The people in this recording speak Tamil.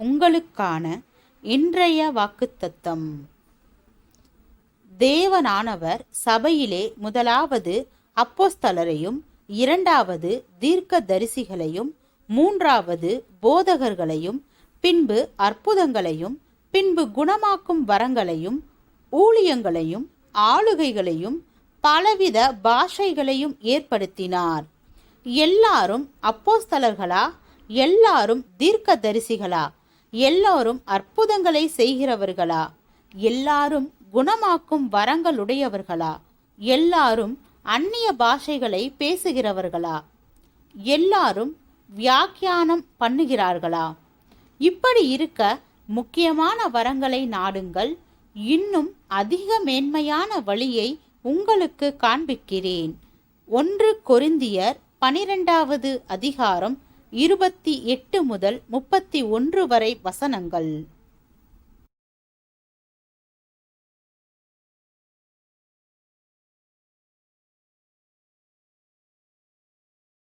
உங்களுக்கான இன்றைய வாக்குத்தத்தம். தேவனானவர் சபையிலே முதலாவது அப்போஸ்தலரையும், இரண்டாவது தீர்க்கதரிசிகளையும், மூன்றாவது போதகர்களையும், பின்பு அற்புதங்களையும், பின்பு குணமாக்கும் வரங்களையும், ஊழியங்களையும், ஆளுகைகளையும், பலவித பாஷைகளையும் ஏற்படுத்தினார். எல்லாரும் அப்போஸ்தலர்களா? எல்லாரும் தீர்க்கதரிசிகளா? எல்லாரும் அற்புதங்களை செய்கிறவர்களா? எல்லாரும் குணமாக்கும் வரங்களுடையவர்களா? எல்லாரும் அந்நிய பாஷைகளை பேசுகிறவர்களா? எல்லாரும் வியாக்கியானம் பண்ணுகிறார்களா? இப்படி இருக்க முக்கியமான வரங்களை நாடுங்கள். இன்னும் அதிக மேன்மையான வழியை உங்களுக்கு காண்பிக்கிறேன். 1 கொரிந்தியர் 12வது அதிகாரம் 28 முதல் 31 வரை வசனங்கள்.